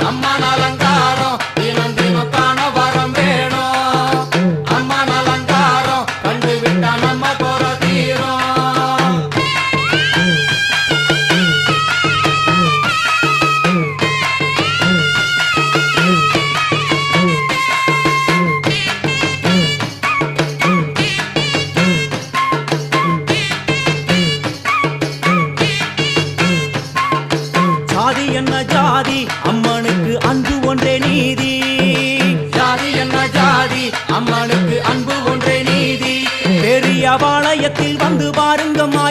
அம்மன் அலங்காரம் தினம் தினம் காண வரம் வேணும். அம்மன் அலங்காரம் கண்டு விட்டா நம்ம போற தீரும். ஜாதி என்ன ஜாதி அம்மனுக்கு அன்பு ஒன்றே நீதி. ஜாதி என்ன ஜாதி அம்மனுக்கு அன்பு ஒன்றே நீதி. பெரிய பாளையத்தில் வந்து பாருங்கம்மா